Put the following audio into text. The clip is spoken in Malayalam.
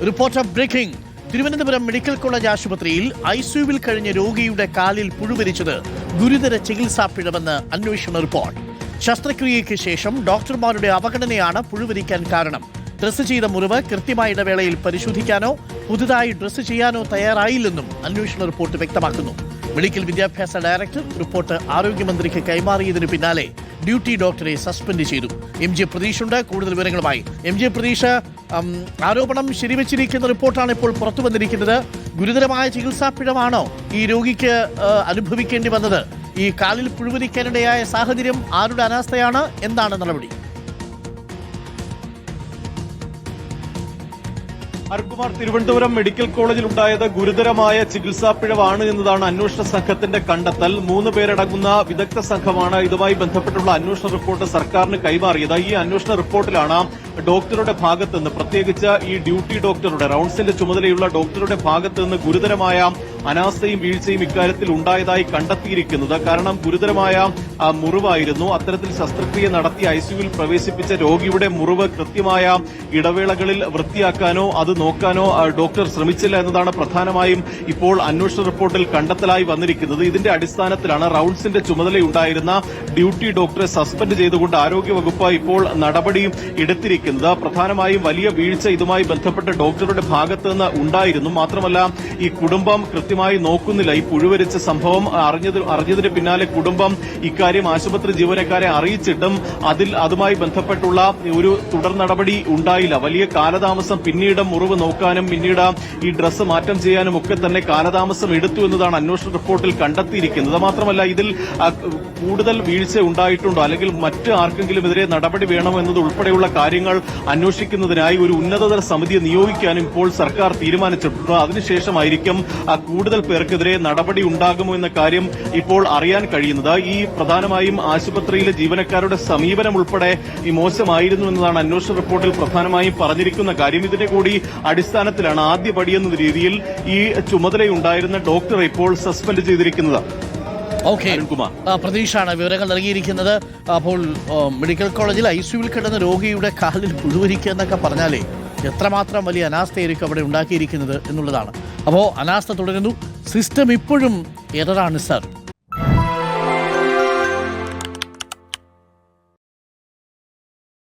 Reporter breaking. Thiruvananthapuram medical college ആശുപത്രിയിൽ ഐസിയുവിൽ കഴിഞ്ഞ രോഗിയുടെ കാലിൽ പുഴുവരിച്ചത് ഗുരുതര ചികിത്സാ പിഴവെന്ന് അന്വേഷണ റിപ്പോർട്ട്. ശസ്ത്രക്രിയയ്ക്ക് ശേഷം ഡോക്ടർമാരുടെ അവഗണനയാണ് പുഴുവരിക്കാൻ കാരണം. ഡ്രസ് ചെയ്ത മുറിവ് കൃത്യമായ ഇടവേളയിൽ പരിശോധിക്കാനോ പുതുതായി ഡ്രസ് ചെയ്യാനോ തയ്യാറായില്ലെന്നും അന്വേഷണ റിപ്പോർട്ട് വ്യക്തമാക്കുന്നു. മെഡിക്കൽ വിദ്യാഭ്യാസ ഡയറക്ടർ റിപ്പോർട്ട് ആരോഗ്യമന്ത്രിക്ക് കൈമാറിയതിന് പിന്നാലെ ഡ്യൂട്ടി ഡോക്ടറെ സസ്പെൻഡ് ചെയ്തു. MJ പ്രതീഷ് ഉണ്ട് കൂടുതൽ വിവരങ്ങളുമായി. MJ പ്രതീഷ്, ആരോപണം ശരിവച്ചിരിക്കുന്ന റിപ്പോർട്ടാണ് ഇപ്പോൾ പുറത്തു വന്നിരിക്കുന്നത്. ഗുരുതരമായ ചികിത്സാ പിഴവാണോ ഈ രോഗിക്ക് അനുഭവിക്കേണ്ടി വന്നത്? ഈ കാലിൽ പുഴുവരിക്കാനിടയായ സാഹചര്യം ആരുടെ അനാസ്ഥയാണ്? എന്താണ് നടപടി? അരുൺകുമാർ, തിരുവനന്തപുരം മെഡിക്കൽ കോളേജിൽ ഉണ്ടായത് ഗുരുതരമായ ചികിത്സാ പിഴവാണ് എന്നതാണ് അന്വേഷണ സംഘത്തിന്റെ കണ്ടെത്തൽ. 3 പേരടങ്ങുന്ന വിദഗ്ധ സംഘമാണ് ഇതുമായി ബന്ധപ്പെട്ടുള്ള അന്വേഷണ റിപ്പോർട്ട് സർക്കാരിന് കൈമാറിയത്. ഈ അന്വേഷണ റിപ്പോർട്ടിലാണ് ഡോക്ടറുടെ ഭാഗത്ത് നിന്ന്, പ്രത്യേകിച്ച് ഈ ഡ്യൂട്ടി ഡോക്ടറുടെ, റൌണ്ട്സിന്റെ ചുമതലയുള്ള ഡോക്ടറുടെ ഭാഗത്ത് നിന്ന് ഗുരുതരമായ അനാസ്ഥയും വീഴ്ചയും ഇക്കാര്യത്തിൽ ഉണ്ടായതായി കണ്ടെത്തിയിരിക്കുന്നത്. കാരണം ഗുരുതരമായ മുറിവായിരുന്നു. അത്തരത്തിൽ ശസ്ത്രക്രിയ നടത്തി ഐസിയുവിൽ പ്രവേശിപ്പിച്ച രോഗിയുടെ മുറിവ് കൃത്യമായ ഇടവേളകളിൽ വൃത്തിയാക്കാനോ അത് നോക്കാനോ ഡോക്ടർ ശ്രമിച്ചില്ല എന്നതാണ് പ്രധാനമായും ഇപ്പോൾ അന്വേഷണ റിപ്പോർട്ടിൽ കണ്ടെത്തലായി വന്നിരിക്കുന്നത്. ഇതിന്റെ അടിസ്ഥാനത്തിലാണ് റൌണ്ട്സിന്റെ ചുമതലയുണ്ടായിരുന്ന ഡ്യൂട്ടി ഡോക്ടറെ സസ്പെൻഡ് ചെയ്തുകൊണ്ട് ആരോഗ്യവകുപ്പ് ഇപ്പോൾ നടപടി എടുത്തിരിക്കുന്നത്. പ്രധാനമായും വലിയ വീഴ്ച ഇതുമായി ബന്ധപ്പെട്ട് ഡോക്ടറുടെ ഭാഗത്ത് നിന്ന് ഉണ്ടായിരുന്നു. മാത്രമല്ല ഈ കുടുംബം കൃത്യമായി നോക്കുന്നില്ല. ഈ പുഴുവരിച്ച സംഭവം അറിഞ്ഞതിന് പിന്നാലെ കുടുംബം ഇക്കാര്യം ആശുപത്രി ജീവനക്കാരെ അറിയിച്ചിട്ടും അതുമായി ബന്ധപ്പെട്ടുള്ള ഒരു തുടർ നടപടി ഉണ്ടായില്ല. വലിയ കാലതാമസം, പിന്നീട് മുറിവ് നോക്കാനും പിന്നീട് ഈ ഡ്രസ്സ് മാറ്റം ചെയ്യാനും ഒക്കെ തന്നെ കാലതാമസം എടുത്തു എന്നതാണ് അന്വേഷണ റിപ്പോർട്ടിൽ കണ്ടെത്തിയിരിക്കുന്നത്. മാത്രമല്ല ഇതിൽ കൂടുതൽ വീഴ്ച ഉണ്ടായിട്ടുണ്ടോ അല്ലെങ്കിൽ മറ്റ് ആർക്കെങ്കിലും എതിരെ നടപടി വേണമോ എന്നതുൾപ്പെടെയുള്ള കാര്യങ്ങൾ അന്വേഷിക്കുന്നതിനായി ഒരു ഉന്നതതല സമിതിയെ നിയോഗിക്കാനും ഇപ്പോൾ സർക്കാർ തീരുമാനിച്ചിട്ടുണ്ട്. അതിനുശേഷമായിരിക്കും കൂടുതൽ പേർക്കെതിരെ നടപടി ഉണ്ടാകുമോ എന്ന കാര്യം ഇപ്പോൾ അറിയാൻ കഴിയുന്നത്. ഈ പ്രധാനമായും ആശുപത്രിയിലെ ജീവനക്കാരുടെ സമീപനം ഉൾപ്പെടെ ഈ മോശമായിരുന്നു എന്നതാണ് അന്വേഷണ റിപ്പോർട്ടിൽ പ്രധാനമായും പറഞ്ഞിരിക്കുന്ന കാര്യം. ഇതിന്റെ കൂടി അടിസ്ഥാനത്തിലാണ് ആദ്യപടിയെന്ന രീതിയിൽ ഈ ചുമതലയുണ്ടായിരുന്ന ഡോക്ടറെ ഇപ്പോൾ സസ്പെൻഡ് ചെയ്തിരിക്കുന്നത്. പ്രതീഷാണ് വിവരങ്ങൾ നൽകിയിരിക്കുന്നത്. അപ്പോൾ മെഡിക്കൽ കോളേജിൽ ഐസിയുവിൽ കിടന്ന രോഗിയുടെ കാലിൽ പുഴുവരിക്കുക എന്നൊക്കെ പറഞ്ഞാലേ എത്രമാത്രം വലിയ അനാസ്ഥയായിരിക്കും അവിടെ ഉണ്ടാക്കിയിരിക്കുന്നത് എന്നുള്ളതാണ്. അപ്പോൾ അനാസ്ഥ തുടരുന്നു. സിസ്റ്റം ഇപ്പോഴും എററാണ് സർ.